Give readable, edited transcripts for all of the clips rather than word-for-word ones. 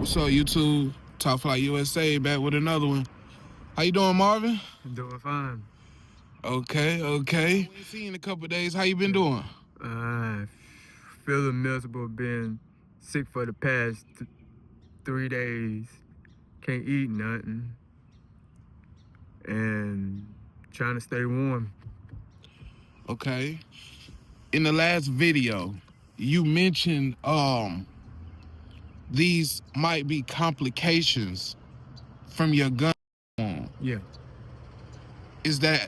What's up, YouTube? Top Flight USA back with another one. How you doing, Marvin? I'm doing fine. Okay. We ain't seen you in a couple of days. How you been doing? Feeling miserable, being sick for the past 3 days. Can't eat nothing. And trying to stay warm. Okay. In the last video, you mentioned these might be complications from your gun wound. Yeah. Is that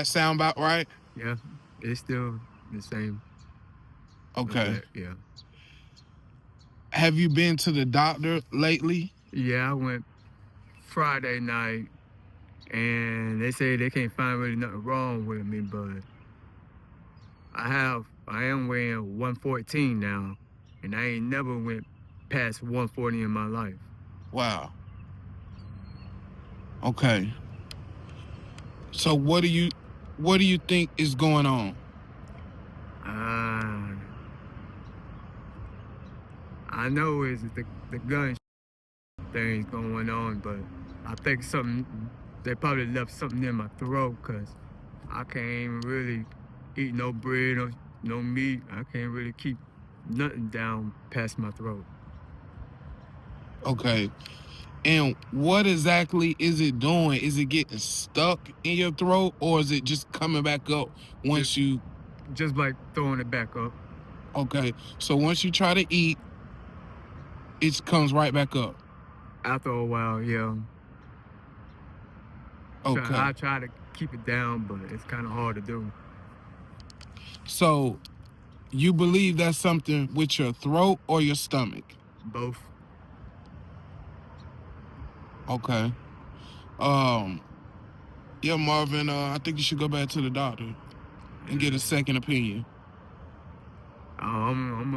sound about right? Yeah. It's still the same. Okay. Yeah. Have you been to the doctor lately? Yeah, I went Friday night, and they say they can't find really nothing wrong with me, but I am weighing 114 now, and I ain't never went past 140 in my life. Wow. Okay. So what do you think is going on? I know it's the gun thing's going on, but I think they probably left something in my throat, because I can't really eat no bread or no meat. I can't really keep nothing down past my throat. Okay. And what exactly is it doing? Is it getting stuck in your throat, or is it just coming back up once you... Just like throwing it back up. Okay. So once you try to eat, it comes right back up. After a while, yeah. Okay. I try to keep it down, but it's kind of hard to do. So you believe that's something with your throat or your stomach? Both. Okay. Yeah, Marvin, I think you should go back to the doctor and get a second opinion. I'm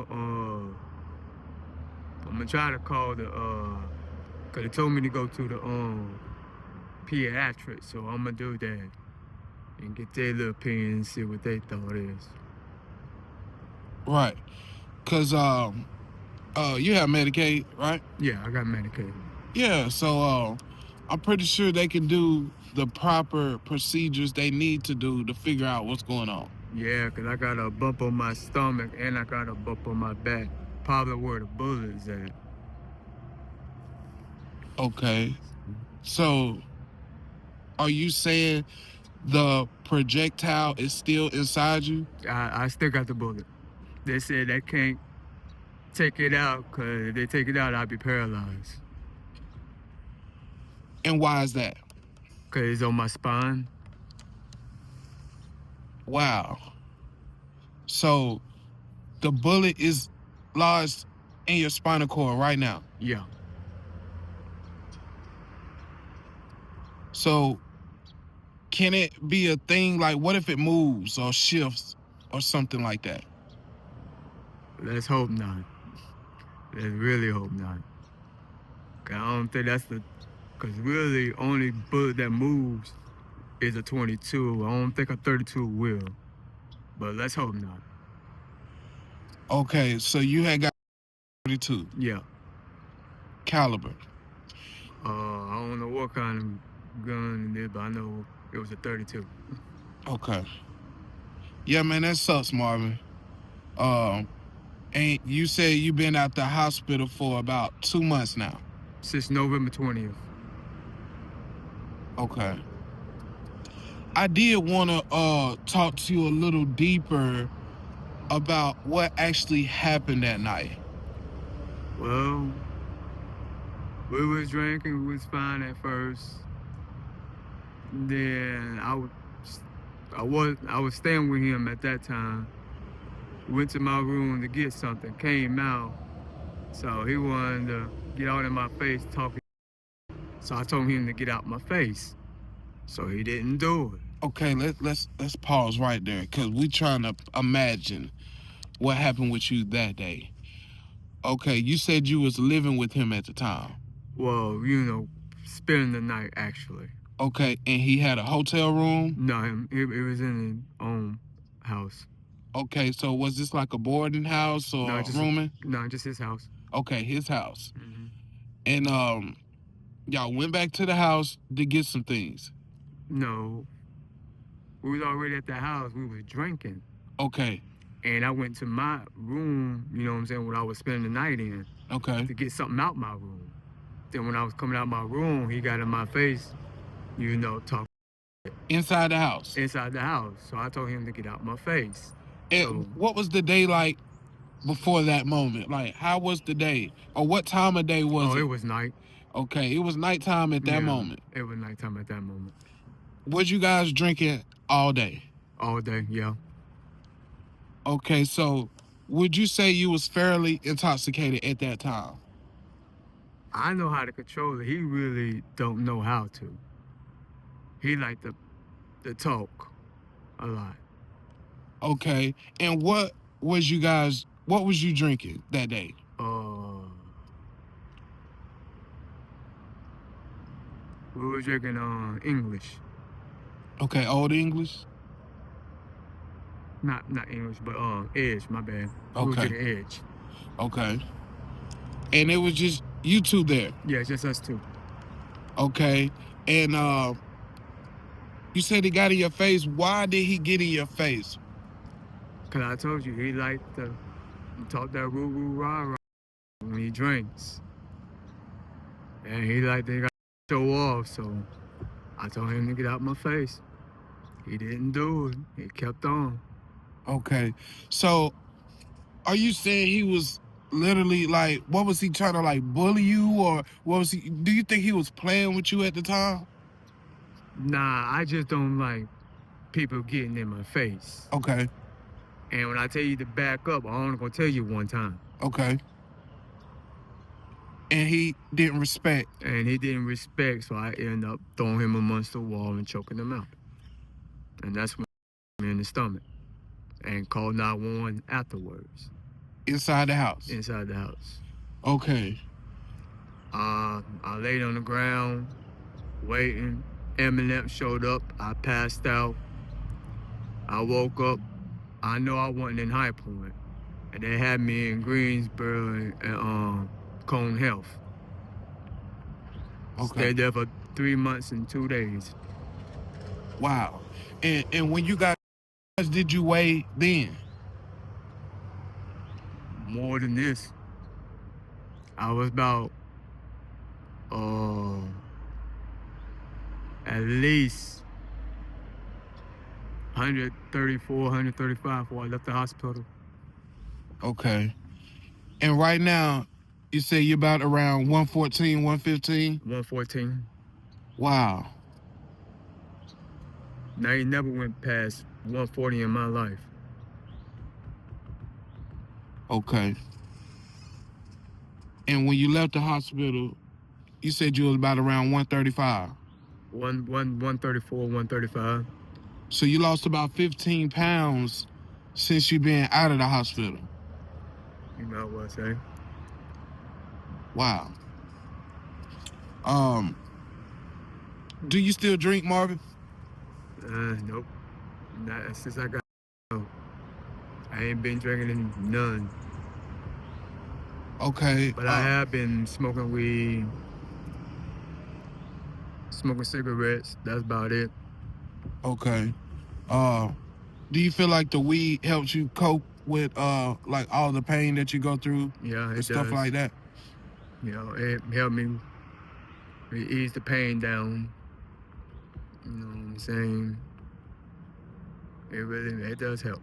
gonna try to call cause they told me to go to the pediatrics, so I'm gonna do that and get their little opinion and see what they thought is. Right. Cause you have Medicaid, right? Yeah, I got Medicaid. Yeah, so I'm pretty sure they can do the proper procedures they need to do to figure out what's going on. Yeah, because I got a bump on my stomach and I got a bump on my back. Probably where the bullet is at. Okay. So are you saying the projectile is still inside you? I still got the bullet. They said they can't take it out, because if they take it out, I'll be paralyzed. And why is that? Because it's on my spine. Wow. So the bullet is lodged in your spinal cord right now? Yeah. So can it be a thing, like what if it moves or shifts or something like that? Let's hope not. Let's really hope not. Cause I don't think because really only bullet that moves is a 22. I don't think a 32 will. But let's hope not. Okay, so you had got 32? Yeah. Caliber? I don't know what kind of gun it is, but I know it was a 32. Okay. Yeah, man, that sucks, Marvin. And you said you've been at the hospital for about 2 months now? Since November 20th. Okay. I did want to talk to you a little deeper about what actually happened that night. Well, we was drinking, we was fine at first. Then I was staying with him at that time. Went to my room to get something, came out. So he wanted to get out in my face talking. So I told him to get out my face. So he didn't do it. Okay, let's pause right there, because we trying to imagine what happened with you that day. Okay, you said you was living with him at the time. Well, spending the night, actually. Okay, and he had a hotel room? No, it was in his own house. Okay, so was this like a boarding house or rooming? No, just his house. Okay, his house. Mm-hmm. And y'all went back to the house to get some things. No, we was already at the house. We was drinking. Okay. And I went to my room, you know what I'm saying, what I was spending the night in, Okay. to get something out my room. Then when I was coming out my room, he got in my face, you know, talking Inside the house. inside the house. So I told him to get out my face. And what was the day like before that moment? Like, how was the day? Or what time of day was it? Oh, it was night. Okay, it was nighttime at that moment. It was nighttime at that moment. Was you guys drinking all day? All day, yeah. Okay, so would you say you was fairly intoxicated at that time? I know how to control it. He really don't know how to. He like to talk a lot. Okay, and what was you drinking that day? We were drinking English. Okay, Old English? Not English, but Edge, my bad. We were Okay. drinking Edge. Okay. And it was just you two there? Yeah, just us two. Okay. And you said he got in your face. Why did he get in your face? Cause I told you, he liked to talk that rah-rah when he drinks. And he like to show off, so I told him to get out my face. He didn't do it. He kept on. Okay. So are you saying he was literally like, what was he trying to like bully you, or what was he, do you think he was playing with you at the time? Nah, I just don't like people getting in my face. Okay. And when I tell you to back up, I'm only gonna tell you one time. Okay. And he didn't respect. And he didn't respect, so I ended up throwing him amongst the wall and choking him out. And that's when I hit him in the stomach. And called 911 afterwards. Inside the house? Inside the house. Okay. I laid on the ground, waiting. Ambulance showed up. I passed out. I woke up. I know I wasn't in High Point. And they had me in Greensboro and Cone Health. Okay. Stayed there for 3 months and 2 days. Wow. And when you got, how much did you weigh then? More than this. I was about at least 134, 135 before I left the hospital. Okay. And right now, you say you're about around 114, 115? 114. Wow. Now he never went past 140 in my life. Okay. And when you left the hospital, you said you was about around 135. 134, 135. So you lost about 15 pounds since you've been out of the hospital. You know what I say? Wow. Do you still drink, Marvin? Nope. Not since I got I ain't been drinking none. Okay. But I have been smoking weed, smoking cigarettes. That's about it. Okay. Do you feel like the weed helps you cope with like all the pain that you go through? Yeah, it stuff does. like that? You know, it helped me ease the pain down. You know what I'm saying? It does help.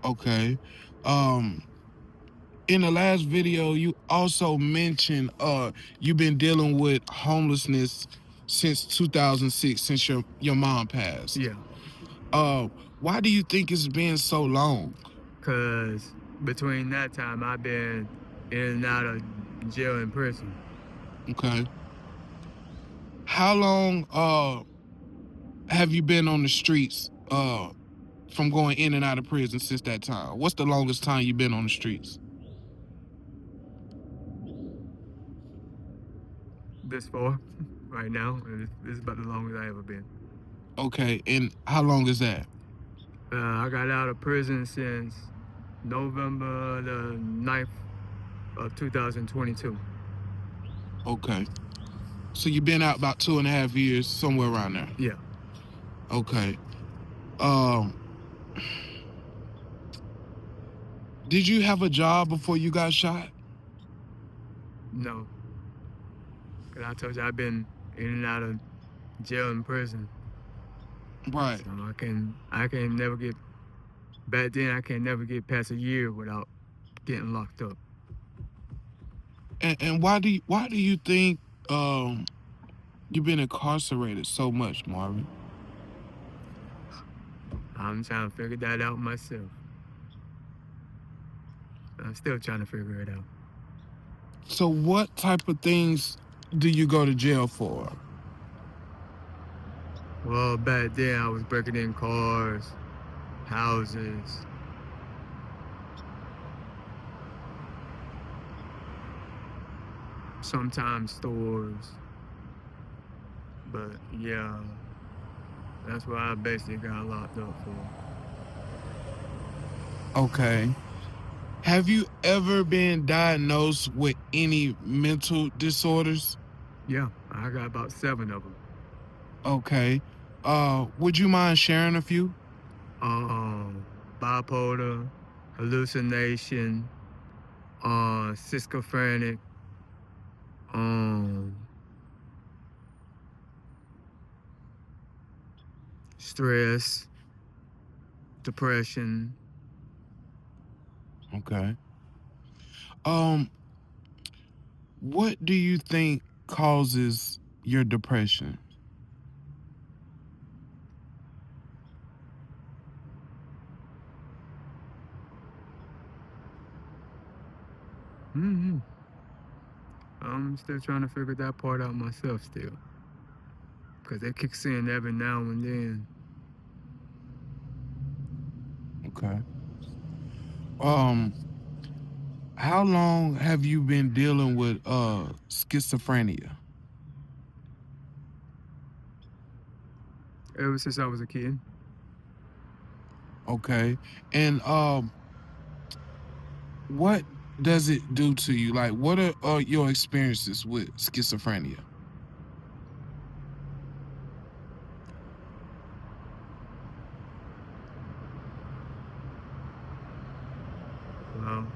Okay. In the last video, you also mentioned you've been dealing with homelessness since 2006, since your mom passed. Yeah. Why do you think it's been so long? Cause between that time, I've been in and out of jail and prison. Okay. How long have you been on the streets from going in and out of prison since that time? What's the longest time you've been on the streets? This far, right now, and this is about the longest I ever been. Okay, and how long is that? I got out of prison since November the 9th of 2022. Okay. So you've been out about 2.5 years, somewhere around there. Yeah. Okay. Did you have a job before you got shot? No. Cause I told you I've been in and out of jail and prison. Right. So I can never get back then. I can never get past a year without getting locked up. And why do you think you've been incarcerated so much, Marvin? I'm trying to figure that out myself. I'm still trying to figure it out. So what type of things do you go to jail for? Well, back then I was breaking in cars, houses. Sometimes stores. But yeah, that's what I basically got locked up for. Okay. Have you ever been diagnosed with any mental disorders? Yeah, I got about 7 of them. Okay. Would you mind sharing a few? Bipolar, hallucination, schizophrenic, stress, depression. Okay. What do you think causes your depression? Mm-hmm. I'm still trying to figure that part out myself still. Because it kicks in every now and then. Okay. How long have you been dealing with schizophrenia? Ever since I was a kid. Okay. And what does it do to you? Like, what are your experiences with schizophrenia? Well,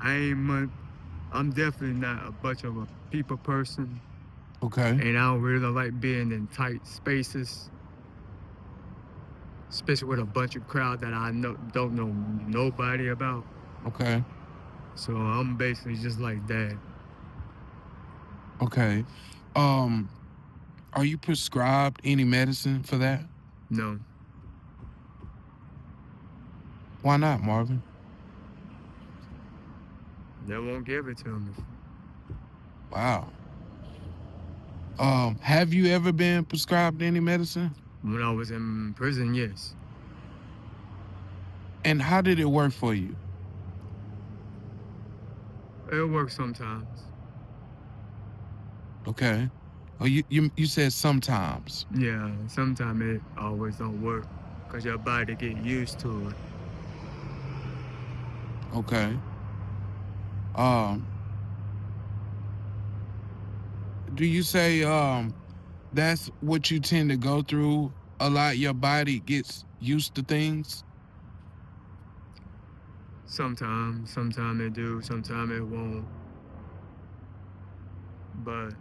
I ain't much. I'm definitely not a bunch of a people person. Okay. And I don't really like being in tight spaces, especially with a bunch of crowd that I don't know nobody about. Okay. So I'm basically just like that. Okay. Are you prescribed any medicine for that? No, Why not, Marvin? they won't give it to me. Wow. Have you ever been prescribed any medicine? When I was in prison, yes. And how did it work for you? It works sometimes. Okay. Oh, you said sometimes. Yeah, sometimes it always don't work because your body get used to it. Okay. Do you say that's what you tend to go through a lot? Your body gets used to things? Sometimes it do, sometimes it won't. But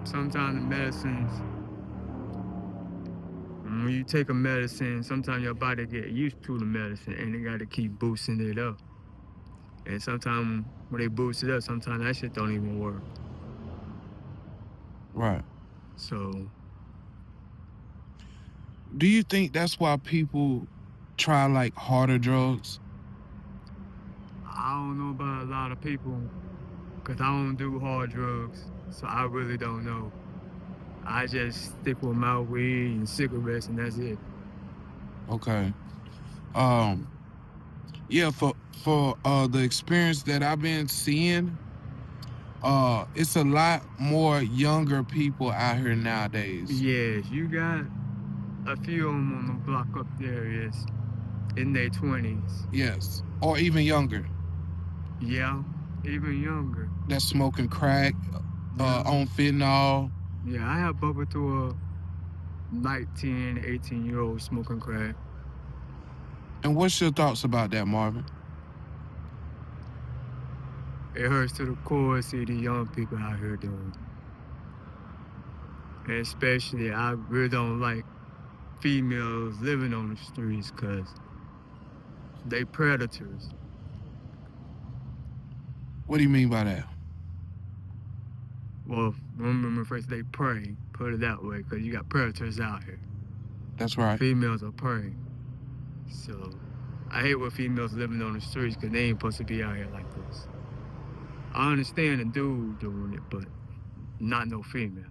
sometimes the medicines, when you take a medicine, sometimes your body get used to the medicine and they got to keep boosting it up. And sometimes when they boost it up, sometimes that shit don't even work. Right. So Do you think that's why people try like harder drugs? I don't know about a lot of people because I don't do hard drugs. So I really don't know. I just stick with my weed and cigarettes and that's it. Okay. Yeah, for the experience that I've been seeing, it's a lot more younger people out here nowadays. Yes, you got a few of them on the block up there is in their 20s. Yes. Or even younger. Yeah, even younger. That's smoking crack, Yeah. on fentanyl. Yeah, I have bumped into a 19, 18-year-old smoking crack. And what's your thoughts about that, Marvin? It hurts to the core to see the young people out here doing. And especially, I really don't like females living on the streets because they predators. What do you mean by that? Well, remember first they prey, put it that way, because you got predators out here. That's right. Females are prey. So, I hate when females living on the streets because they ain't supposed to be out here like this. I understand a dude doing it, but not no female.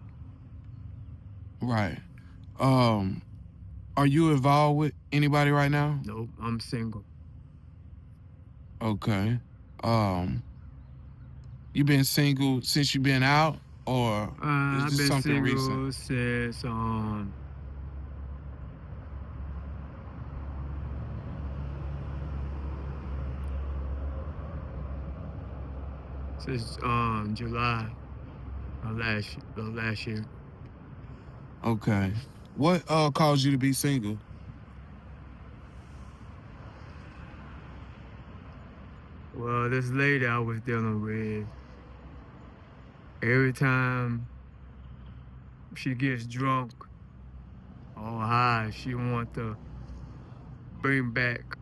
Right. Are you involved with anybody right now? Nope, I'm single. Okay. You been single since you been out, or is I've this been something recent? since July of last year. Okay. What caused you to be single? Well, this lady I was dealing with, every time she gets drunk or high, she want to bring back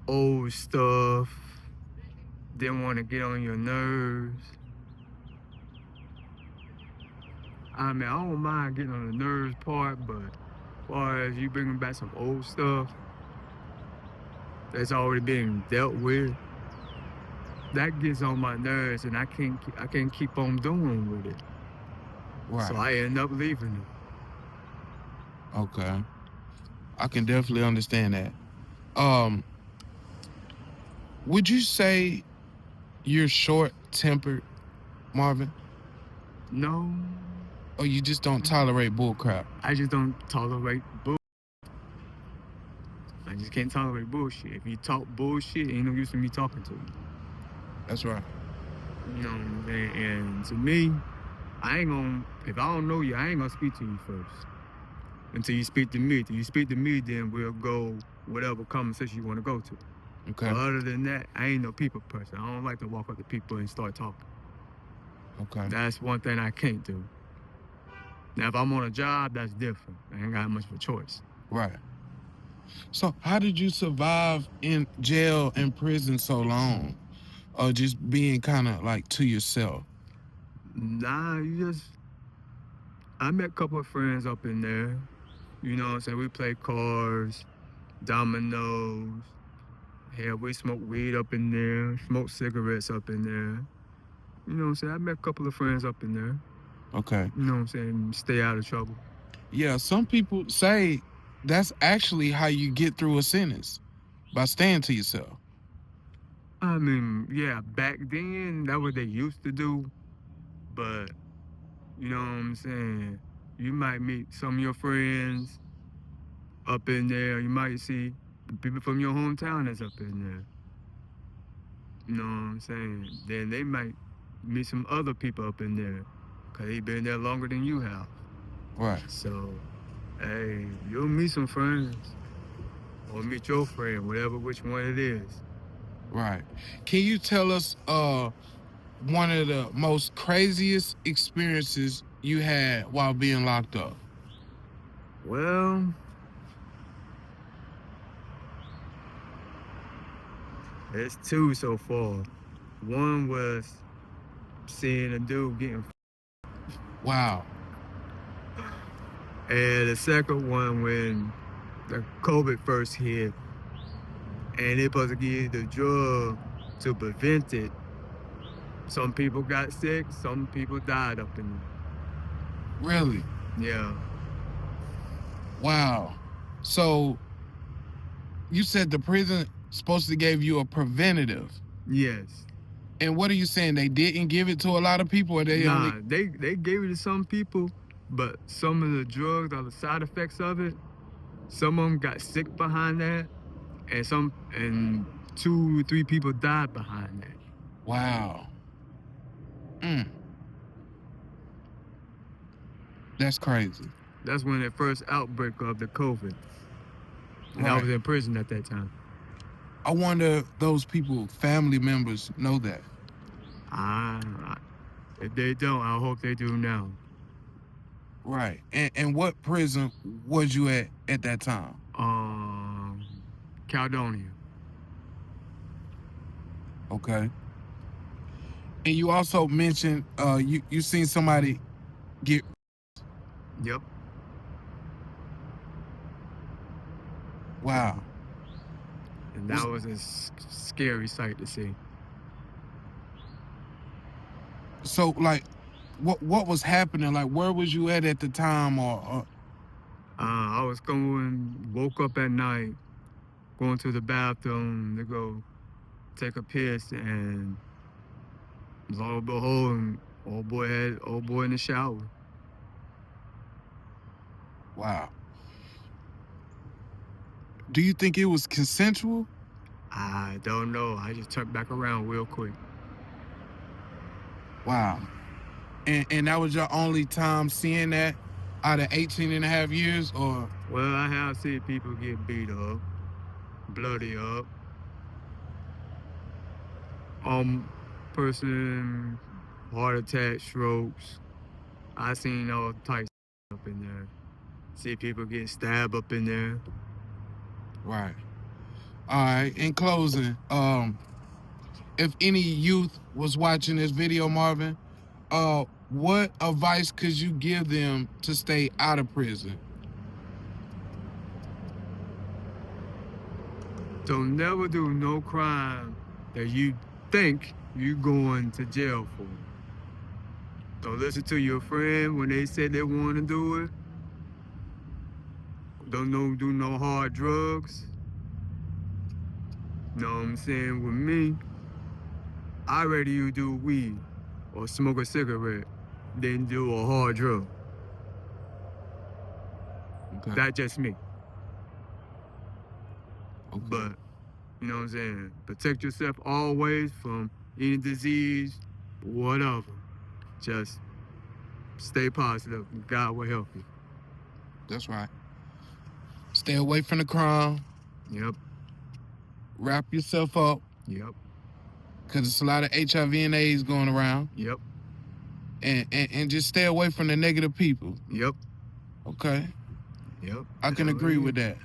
old stuff. Didn't want to get on your nerves. I mean, I don't mind getting on the nerves part, but as far as you bringing back some old stuff that's already being dealt with, that gets on my nerves, and I can't keep on doing with it. Right. So I end up leaving it. Okay. I can definitely understand that. Would you say you're short-tempered, Marvin? No, Or you just don't tolerate bullcrap? I just don't tolerate bull. I just can't tolerate bullshit. If you talk bullshit, ain't no use in me talking to you. That's right. You know what I'm saying? And to me, I ain't gonna, if I don't know you, I ain't gonna speak to you first. Until you speak to me. Till you speak to me, then we'll go whatever conversation you wanna go to. Okay. But other than that, I ain't no people person. I don't like to walk up to people and start talking. Okay. That's one thing I can't do. Now, if I'm on a job, that's different. I ain't got much of a choice. Right. So how did you survive in jail and prison so long? Or just being kind of like to yourself? Nah, I met a couple of friends up in there. You know what I'm saying? We played cards, dominoes. Hell, we smoked weed up in there, smoked cigarettes up in there. You know what I'm saying? I met a couple of friends up in there. Okay. You know what I'm saying? Stay out of trouble. Yeah, some people say that's actually how you get through a sentence, by staying to yourself. I mean, yeah, back then, that what they used to do. But, you know what I'm saying? You might meet some of your friends up in there. You might see people from your hometown that's up in there. You know what I'm saying? Then they might meet some other people up in there because they been there longer than you have. Right. So, hey, you'll meet some friends or meet your friend, which one it is. Right. Can you tell us one of the most craziest experiences you had while being locked up? Well, it's two so far. One was seeing a dude getting Wow. and the second one when the COVID first hit and they supposed to give you the drug to prevent it. Some people got sick, some people died up in there. Really? Yeah. Wow. So you said the prison supposed to give you a preventative. Yes. And what are you saying? They didn't give it to a lot of people, or they Nah, only... they gave it to some people, but some of the drugs or the side effects of it, some of them got sick behind that, and 2 or 3 people died behind that. Wow. That's crazy. That's when the first outbreak of the COVID. And I Right. was in prison at that time. I wonder if those people, family members, know that. If they don't, I hope they do now. Right. And what prison was you at that time? Caledonia. Okay. And you also mentioned you seen somebody get. Yep. Wow. And that was a scary sight to see. So, like, what was happening? Like, where was you at the time? Or I was woke up at night, going to the bathroom to go take a piss, and lo and behold, old boy in the shower. Wow. Do you think it was consensual? I don't know. I just turned back around real quick. Wow. And that was your only time seeing that out of 18 and a half years, or? Well, I have seen people get beat up, bloody up. Person, heart attack, strokes. I seen all types up in there. See people get stabbed up in there. Right. All right. In closing, if any youth was watching this video, Marvin, what advice could you give them to stay out of prison? Don't never do no crime that you think you going to jail for. Don't listen to your friend when they said they want to do it. Don't do no hard drugs. Know what I'm saying? With me, I'd rather you do weed or smoke a cigarette than do a hard drug. Okay. That's just me. Okay. But, you know what I'm saying? Protect yourself always from any disease, whatever. Just stay positive. God will help you. That's right. Stay away from the crime. Yep. Wrap yourself up. Yep. Because there's a lot of HIV and AIDS going around. Yep. And just stay away from the negative people. Yep. Okay. Yep. I can agree with that.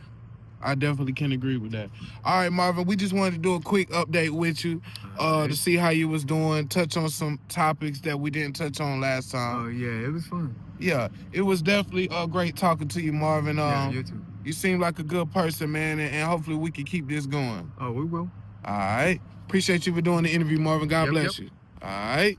I definitely can agree with that. All right, Marvin, we just wanted to do a quick update with you to see how you was doing, touch on some topics that we didn't touch on last time. Oh, yeah, it was fun. Yeah, it was definitely great talking to you, Marvin. Yeah, you too. You seem like a good person, man, and hopefully we can keep this going. Oh, we will. All right. Appreciate you for doing the interview, Marvin. God bless you. All right.